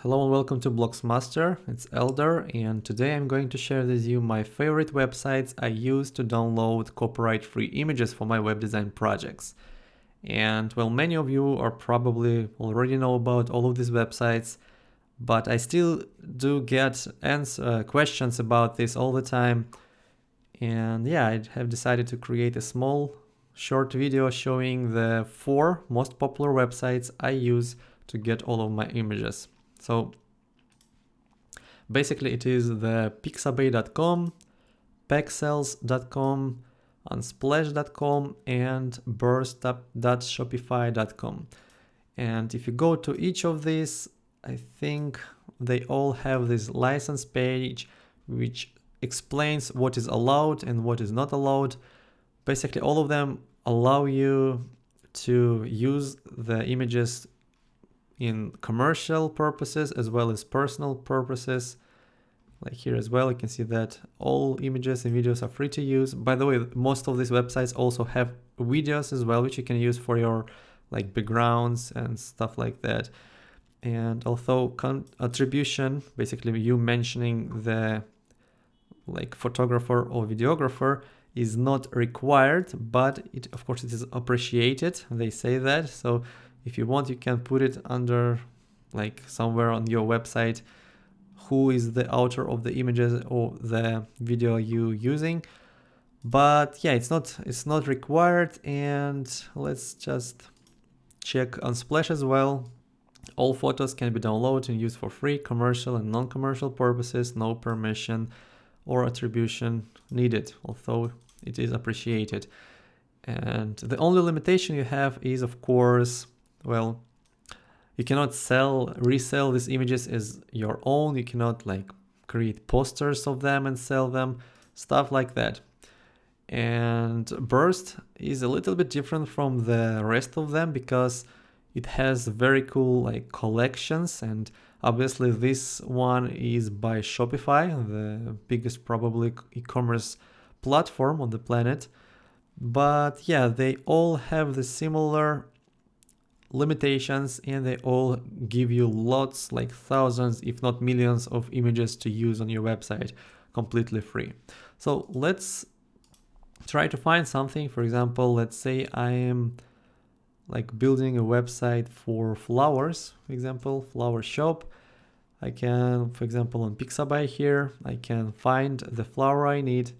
Hello and welcome to Blocs Master. It's Elder, and today I'm going to share with you my favorite websites I use to download copyright-free images for my web design projects. And well, many of you are probably already know about all of these websites, but I still do get questions about this all the time. And yeah, I have decided to create a small short video showing the 4 most popular websites I use to get all of my images. So basically it is the pixabay.com, pexels.com, unsplash.com, and burst.shopify.com. And if you go to each of these, I think they all have this license page which explains what is allowed and what is not allowed. Basically all of them allow you to use the images in commercial purposes as well as personal purposes. Like here as well, you can see that all images and videos are free to use. By the way, most of these websites also have videos as well, which you can use for your like backgrounds and stuff like that. And although attribution, basically you mentioning the like photographer or videographer, is not required, but it of course it is appreciated. They say that. So if you want, you can put it under like somewhere on your website who is the author of the images or the video you using. But yeah, it's not required. And let's just check Unsplash as well. All photos can be downloaded and used for free, commercial and non-commercial purposes, no permission or attribution needed, although it is appreciated. And the only limitation you have is, of course, well, you cannot resell these images as your own. You cannot like create posters of them and sell them, stuff like that. And Burst is a little bit different from the rest of them because it has very cool like collections, and obviously this one is by Shopify, the biggest probably e-commerce platform on the planet. But yeah, they all have the similar limitations, and they all give you lots, like thousands if not millions of images to use on your website completely free. So let's try to find something. For example, let's say I am like building a website for flowers, for example, flower shop. I can, for example, on Pixabay here, I can find the flower I need,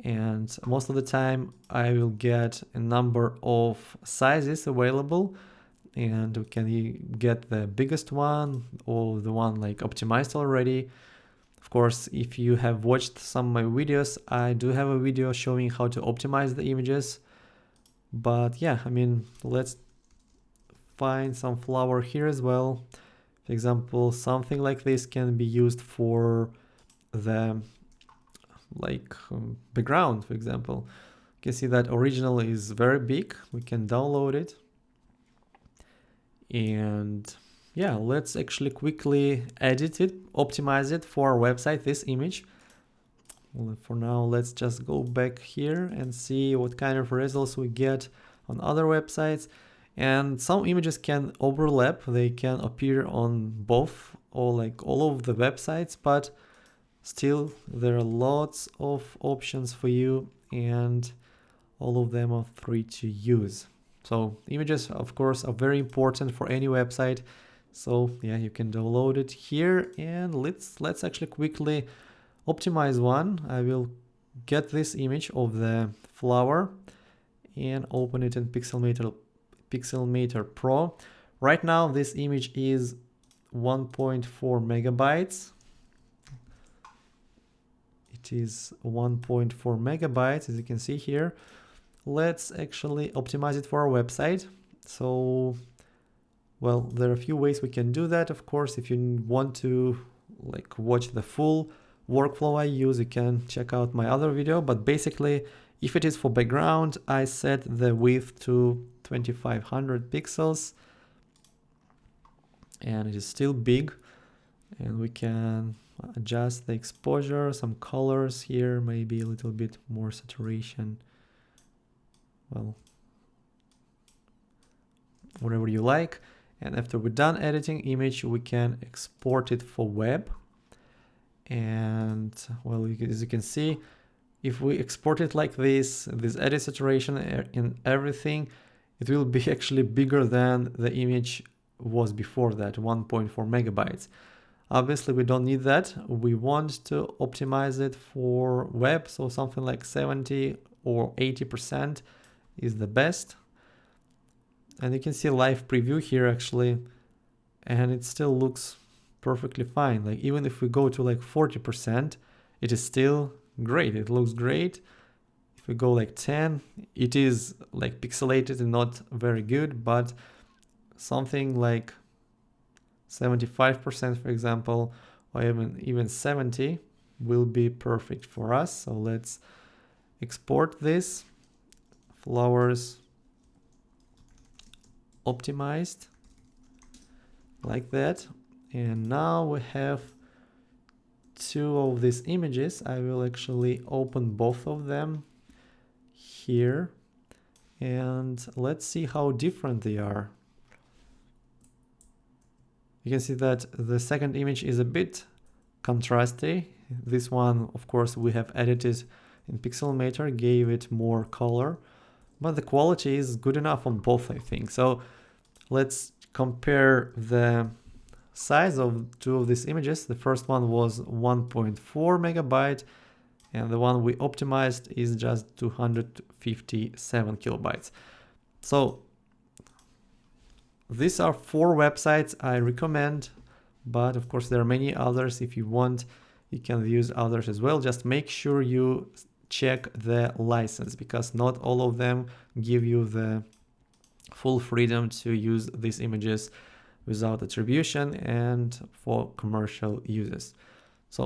and most of the time I will get a number of sizes available, and we can get the biggest one or the one like optimized already. Of course, if you have watched some of my videos, I do have a video showing how to optimize the images. But yeah, I mean, let's find some flower here as well. For example, something like this can be used for the like background, for example. You can see that original is very big. We can download it. And yeah, let's actually quickly edit it, optimize it for our website, this image. Well, for now, let's just go back here and see what kind of results we get on other websites. And some images can overlap, they can appear on both or like all of the websites, but still there are lots of options for you, and all of them are free to use. So images, of course, are very important for any website. So yeah, you can download it here, and let's actually quickly optimize one. I will get this image of the flower and open it in Pixelmator Pro. Right now, this image is 1.4 megabytes. It is 1.4 megabytes, as you can see here. Let's actually optimize it for our website. So, well, there are a few ways we can do that. Of course, if you want to like watch the full workflow I use, you can check out my other video. But basically, if it is for background, I set the width to 2500 pixels, and it is still big. And we can adjust the exposure, some colors here, maybe a little bit more saturation. Well, whatever you like. And after we're done editing image, we can export it for web. And well, as you can see, if we export it like this edit saturation and everything, it will be actually bigger than the image was before that, 1.4 megabytes. Obviously, we don't need that. We want to optimize it for web, so something like 70 or 80% is the best. And you can see live preview here actually, and it still looks perfectly fine. Like even if we go to like 40%, it is still great. It looks great. If we go like 10, it is like pixelated and not very good, but something like 75%, for example, or even 70 will be perfect for us. So let's export this. Flowers optimized like that. And now we have two of these images. I will actually open both of them here and let's see how different they are. You can see that the second image is a bit contrasty. This one, of course, we have edited in Pixelmator, gave it more color, but the quality is good enough on both, I think. So let's compare the size of two of these images. The first one was 1.4 megabyte and the one we optimized is just 257 kilobytes. So these are 4 websites I recommend, but of course there are many others. If you want, you can use others as well. Just make sure you check the license, because not all of them give you the full freedom to use these images without attribution and for commercial uses. So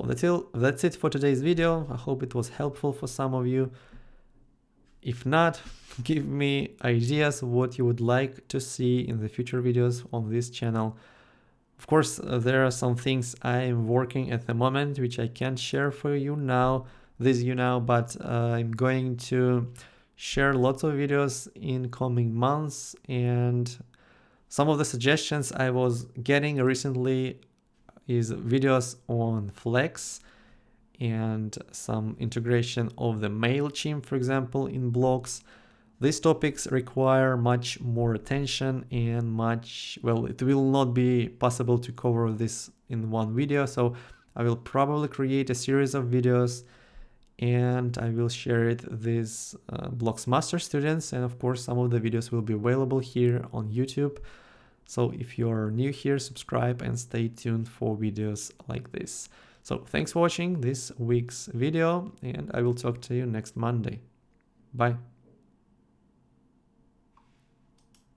that's it for today's video. I hope it was helpful for some of you. If not, give me ideas what you would like to see in the future videos on this channel. Of course, there are some things I am working at the moment which I can't share for you now, but I'm going to share lots of videos in coming months, and some of the suggestions I was getting recently is videos on Flex and some integration of the MailChimp, for example, in Blocs. These topics require much more attention and it will not be possible to cover this in one video. So I will probably create a series of videos and I will share it with these Blocs Master students. And of course, some of the videos will be available here on YouTube. So if you're new here, subscribe and stay tuned for videos like this. So thanks for watching this week's video and I will talk to you next Monday. Bye.